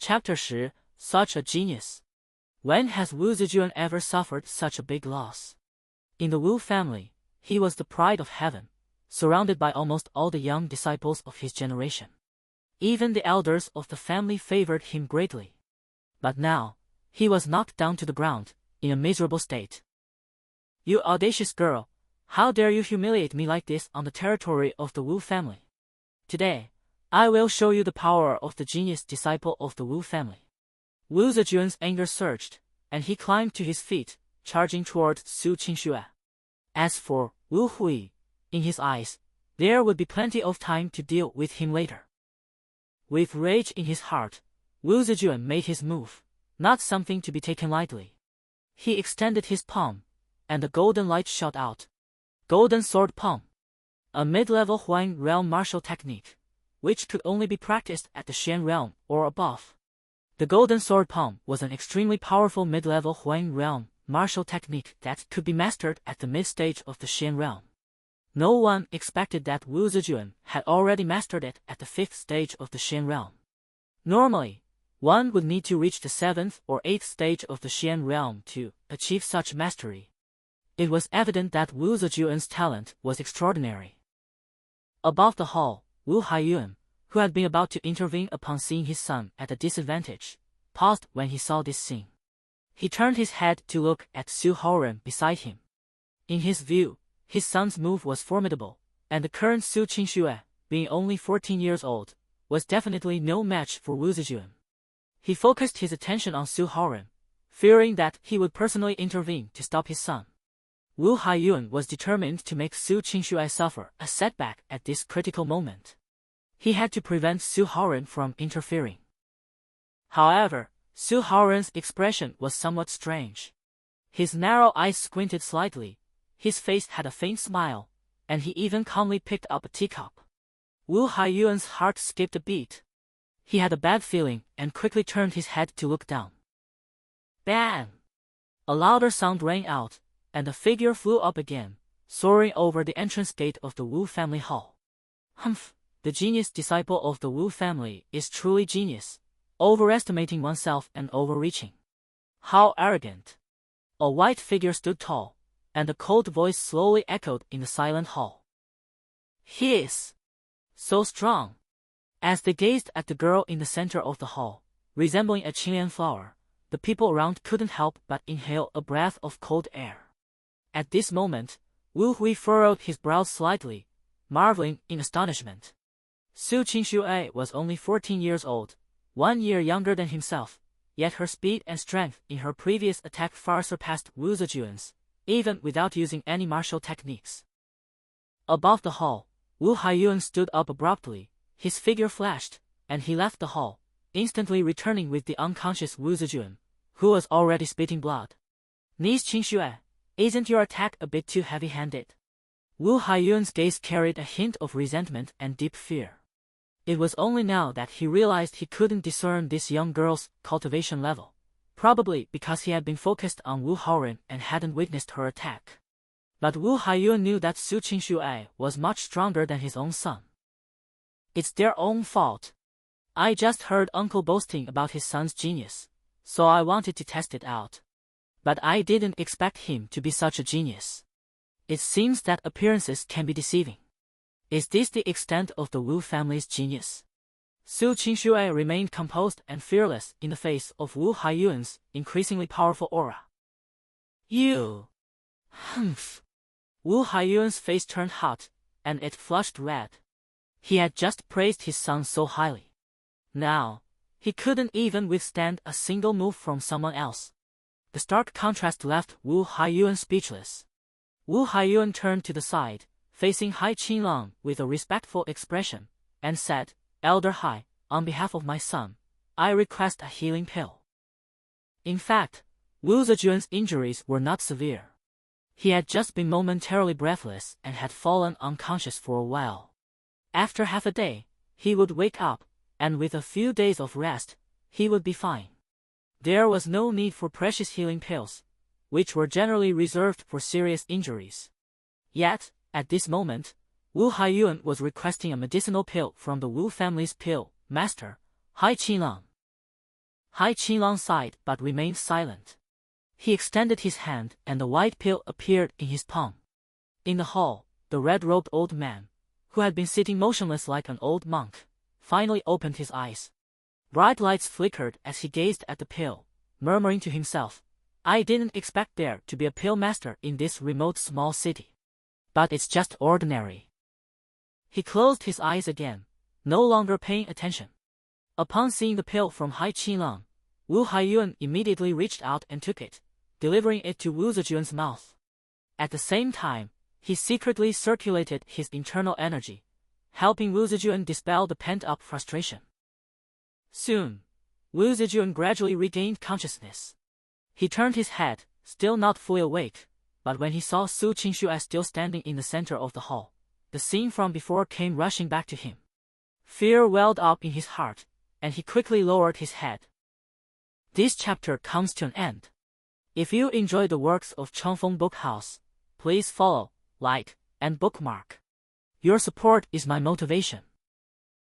Chapter 10 Such a Genius. When has Wu Zetian ever suffered such a big loss? In the Wu family, he was the pride of heaven, surrounded by almost all the young disciples of his generation. Even the elders of the family favored him greatly. But now, he was knocked down to the ground, in a miserable state. "You audacious girl, how dare you humiliate me like this on the territory of the Wu family? Today, I will show you the power of the genius disciple of the Wu family." Wu Zetian's anger surged, and he climbed to his feet, charging toward Su Qingxue. As for Wu Hui, in his eyes, there would be plenty of time to deal with him later. With rage in his heart, Wu Zetian made his move, not something to be taken lightly. He extended his palm, and the golden light shot out. Golden Sword Palm. A mid-level Huang realm martial technique, which could only be practiced at the Xian realm or above. The Golden Sword Palm was an extremely powerful mid-level Huang realm martial technique that could be mastered at the mid-stage of the Xian realm. No one expected that Wu Zetian had already mastered it at the 5th stage of the Xian realm. Normally, one would need to reach the 7th or 8th stage of the Xian realm to achieve such mastery. It was evident that Wu Zetian's talent was extraordinary. Above the hall, Wu Haiyuan, who had been about to intervene upon seeing his son at a disadvantage, paused when he saw this scene. He turned his head to look at Su Haoren beside him. In his view, his son's move was formidable, and the current Su Qingxue, being only 14 years old, was definitely no match for Wu Zetian. He focused his attention on Su Haoren, fearing that he would personally intervene to stop his son. Wu Haiyuan was determined to make Su Qingxue suffer a setback at this critical moment. He had to prevent Su Haoren from interfering. However, Su Haoren's expression was somewhat strange. His narrow eyes squinted slightly, his face had a faint smile, and he even calmly picked up a teacup. Wu Haiyuan's heart skipped a beat. He had a bad feeling and quickly turned his head to look down. Bang! A louder sound rang out, and the figure flew up again, soaring over the entrance gate of the Wu family hall. Humph! The genius disciple of the Wu family is truly genius, overestimating oneself and overreaching. How arrogant! A white figure stood tall, and a cold voice slowly echoed in the silent hall. He is so strong. As they gazed at the girl in the center of the hall, resembling a Qinlian flower, the people around couldn't help but inhale a breath of cold air. At this moment, Wu Hui furrowed his brows slightly, marveling in astonishment. Su Qingxue was only 14 years old, 1 year younger than himself, yet her speed and strength in her previous attack far surpassed Wu Zetian's, even without using any martial techniques. Above the hall, Wu Haiyuan stood up abruptly, his figure flashed, and he left the hall, instantly returning with the unconscious Wu Zetian, who was already spitting blood. "Niece Qingxue, isn't your attack a bit too heavy-handed?" Wu Haiyuan's gaze carried a hint of resentment and deep fear. It was only now that he realized he couldn't discern this young girl's cultivation level, probably because he had been focused on Wu Haoren and hadn't witnessed her attack. But Wu Haiyuan knew that Su Qingxue was much stronger than his own son. "It's their own fault. I just heard Uncle boasting about his son's genius, so I wanted to test it out. But I didn't expect him to be such a genius. It seems that appearances can be deceiving. Is this the extent of the Wu family's genius?" Su Qingxue remained composed and fearless in the face of Wu Haiyuan's increasingly powerful aura. "You..." Humph! Wu Haiyuan's face turned hot, and it flushed red. He had just praised his son so highly. Now, he couldn't even withstand a single move from someone else. The stark contrast left Wu Haiyuan speechless. Wu Haiyuan turned to the side, facing Hai Qinlang with a respectful expression, and said, "Elder Hai, on behalf of my son, I request a healing pill." In fact, Wu Zetian's injuries were not severe. He had just been momentarily breathless and had fallen unconscious for a while. After half a day, he would wake up, and with a few days of rest, he would be fine. There was no need for precious healing pills, which were generally reserved for serious injuries. Yet, at this moment, Wu Haiyuan was requesting a medicinal pill from the Wu family's pill master, Hai Qinlang. Hai Qinglong sighed but remained silent. He extended his hand and the white pill appeared in his palm. In the hall, the red-robed old man, who had been sitting motionless like an old monk, finally opened his eyes. Bright lights flickered as he gazed at the pill, murmuring to himself, "I didn't expect there to be a pill master in this remote small city. But it's just ordinary." He closed his eyes again, no longer paying attention. Upon seeing the pill from Hai Qinglong, Wu Haiyuan immediately reached out and took it, delivering it to Wu Zijuan's mouth. At the same time, he secretly circulated his internal energy, helping Wu Zijuan dispel the pent-up frustration. Soon, Wu Zijuan gradually regained consciousness. He turned his head, still not fully awake, but when he saw Su Qingshu still standing in the center of the hall, the scene from before came rushing back to him. Fear welled up in his heart, and he quickly lowered his head. This chapter comes to an end. If you enjoy the works of Chengfeng Book House, please follow, like, and bookmark. Your support is my motivation.